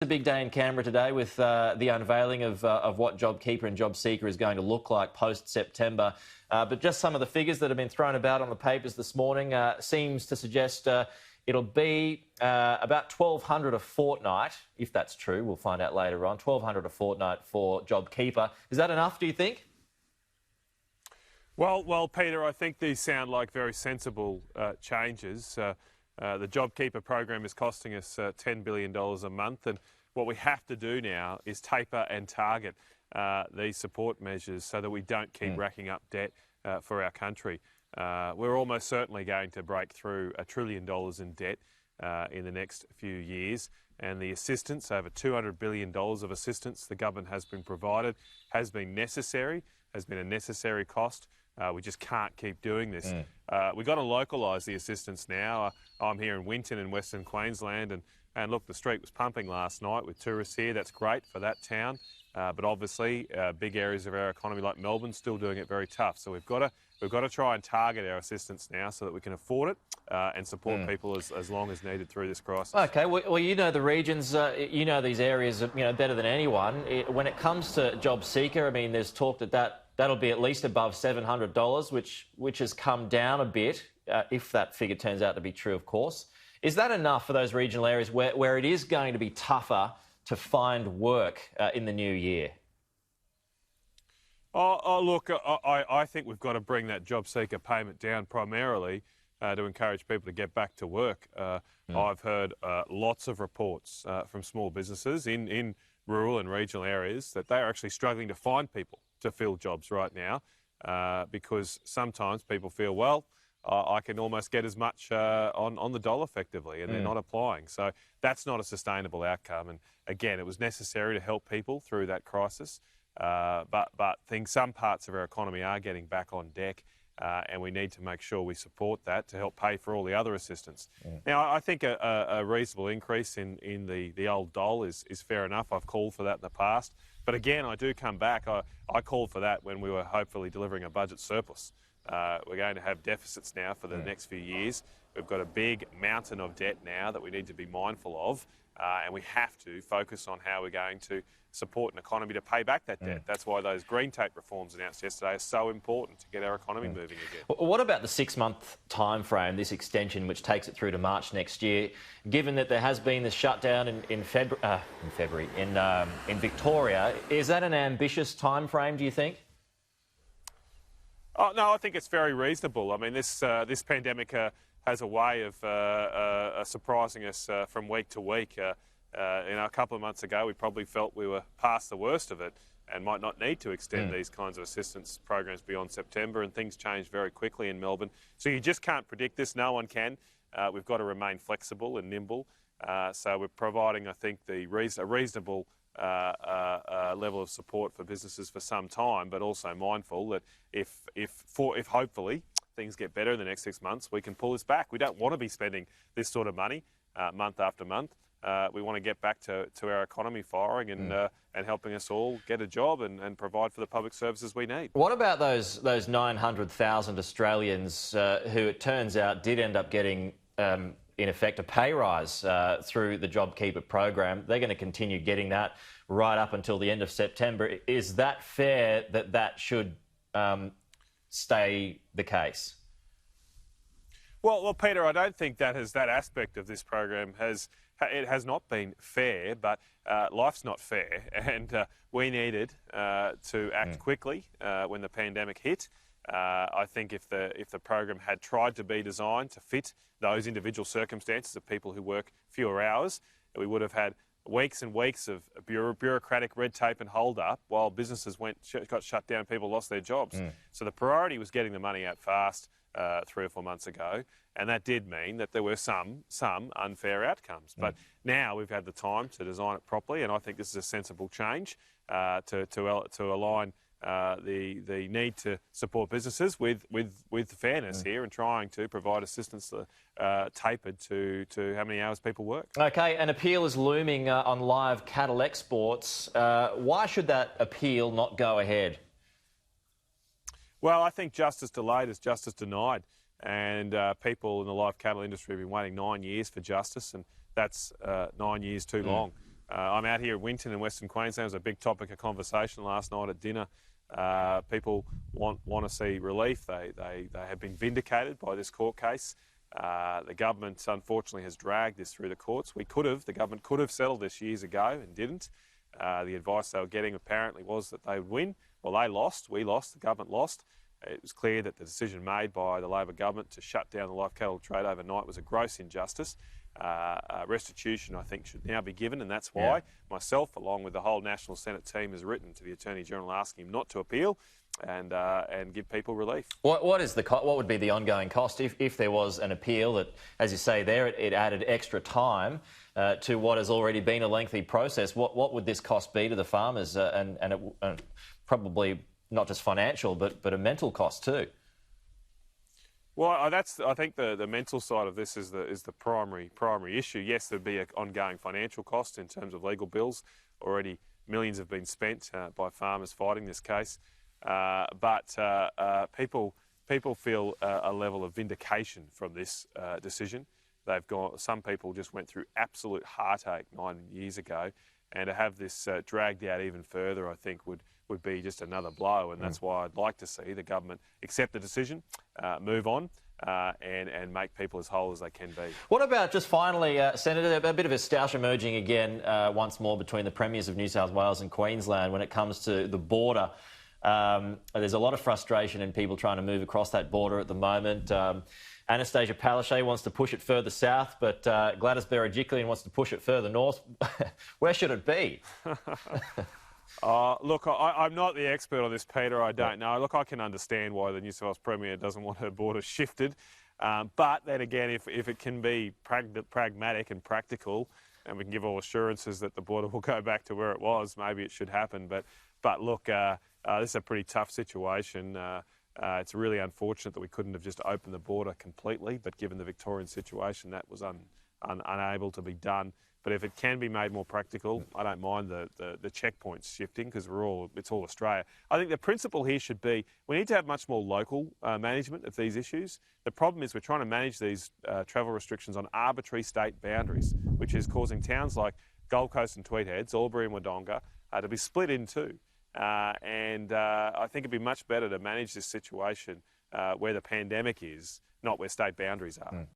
A big day in Canberra today with the unveiling of what JobKeeper and JobSeeker is going to look like post-September. But just some of the figures that have been thrown about on the papers this morning seems to suggest it'll be about $1,200 a fortnight, if that's true. We'll find out later on. $1,200 a fortnight for JobKeeper. Is that enough, do you think? Well, Peter, I think these sound like very sensible changes. The JobKeeper program is costing us $10 billion a month, and what we have to do now is taper and target these support measures so that we don't keep racking up debt for our country. We're almost certainly going to break through $1 trillion in debt in the next few years, and the assistance, over $200 billion of assistance the government has been provided, has been necessary, has been a necessary cost. We just can't keep doing this. We've got to localise the assistance now. I'm here in Winton in Western Queensland, and look, the street was pumping last night with tourists here. That's great for that town. But obviously, big areas of our economy like Melbourne still doing it very tough. So we've got to try and target our assistance now so that we can afford it and support people as long as needed through this crisis. Okay, well, you know the regions, you know these areas, better than anyone. When it comes to JobSeeker, I mean, there's talk that'll be at least above $700, which has come down a bit, if that figure turns out to be true, of course. Is that enough for those regional areas where it is going to be tougher to find work in the new year? Look, I think we've got to bring that JobSeeker payment down primarily to encourage people to get back to work. I've heard lots of reports from small businesses in rural and regional areas that they are actually struggling to find people to fill jobs right now because sometimes people feel, well, I can almost get as much on the dole effectively, and they're not applying. So that's not a sustainable outcome. And again, it was necessary to help people through that crisis. But some parts of our economy are getting back on deck, and we need to make sure we support that to help pay for all the other assistance. Now, I think a reasonable increase in the old dole is fair enough. I've called for that in the past. But again, I do come back. I called for that when we were hopefully delivering a budget surplus. We're going to have deficits now for the next few years. We've got a big mountain of debt now that we need to be mindful of, and we have to focus on how we're going to support an economy to pay back that debt. That's why those green tape reforms announced yesterday are so important to get our economy moving again. What about the 6-month time frame, this extension, which takes it through to March next year, given that there has been this shutdown in February in Victoria? Is that an ambitious time frame, do you think? Oh, no, I think it's very reasonable. I mean, this pandemic has a way of surprising us from week to week. A couple of months ago, we probably felt we were past the worst of it and might not need to extend these kinds of assistance programs beyond September, and things change very quickly in Melbourne. So you just can't predict this. No one can. We've got to remain flexible and nimble. So we're providing, I think, a reasonable level of support for businesses for some time, but also mindful that if hopefully things get better in the next 6 months, we can pull this back. We don't want to be spending this sort of money month after month. We want to get back to our economy firing and helping us all get a job and provide for the public services we need. What about those 900,000 Australians who it turns out did end up getting in effect a pay rise through the JobKeeper program? They're going to continue getting that right up until the end of September. Is that fair that should stay the case? Well, Peter, I don't think that aspect of this program has not been fair, but life's not fair, and we needed to act quickly when the pandemic hit. I think if the program had tried to be designed to fit those individual circumstances of people who work fewer hours, we would have had weeks and weeks of bureaucratic red tape and hold up while businesses got shut down and people lost their jobs. So the priority was getting the money out fast 3 or 4 months ago, and that did mean that there were some unfair outcomes. But now we've had the time to design it properly, and I think this is a sensible change to align the need to support businesses with fairness here, and trying to provide assistance tapered to how many hours people work. Okay, an appeal is looming on live cattle exports. Why should that appeal not go ahead? Well, I think justice delayed is justice denied, and people in the live cattle industry have been waiting 9 years for justice, and that's 9 years too long. I'm out here at Winton in Western Queensland. It was a big topic of conversation last night at dinner. People want to see relief. They have been vindicated by this court case. The government, unfortunately, has dragged this through the courts. The government could have settled this years ago and didn't. The advice they were getting apparently was that they would win. Well, they lost, we lost, the government lost. It was clear that the decision made by the Labor government to shut down the live cattle trade overnight was a gross injustice. Restitution, I think, should now be given, and that's why myself, along with the whole National Senate team, has written to the Attorney General asking him not to appeal and give people relief. What would be the ongoing cost if there was an appeal that, as you say there, it added extra time to what has already been a lengthy process? What would this cost be to the farmers, and probably not just financial, but a mental cost too? Well, I think the mental side of this is the primary issue. Yes, there'd be an ongoing financial cost in terms of legal bills. Already millions have been spent by farmers fighting this case, but people feel a level of vindication from this decision. Some people just went through absolute heartache 9 years ago, and to have this dragged out even further, I think would be just another blow, and that's why I'd like to see the government accept the decision, move on, and make people as whole as they can be. What about, just finally, Senator, a bit of a stoush emerging again once more between the premiers of New South Wales and Queensland when it comes to the border. There's a lot of frustration in people trying to move across that border at the moment. Anastasia Palaszczuk wants to push it further south, but Gladys Berejiklian wants to push it further north. Where should it be? Look, I'm not the expert on this, Peter. I don't know. Look, I can understand why the New South Wales Premier doesn't want her border shifted. But then again, if it can be pragmatic and practical, and we can give all assurances that the border will go back to where it was, maybe it should happen. But look, this is a pretty tough situation. It's really unfortunate that we couldn't have just opened the border completely, but given the Victorian situation, that was unable to be done. But if it can be made more practical, I don't mind the checkpoints shifting, because it's all Australia. I think the principle here should be we need to have much more local management of these issues. The problem is we're trying to manage these travel restrictions on arbitrary state boundaries, which is causing towns like Gold Coast and Tweed Heads, Albury and Wodonga to be split in two. And I think it'd be much better to manage this situation where the pandemic is, not where state boundaries are.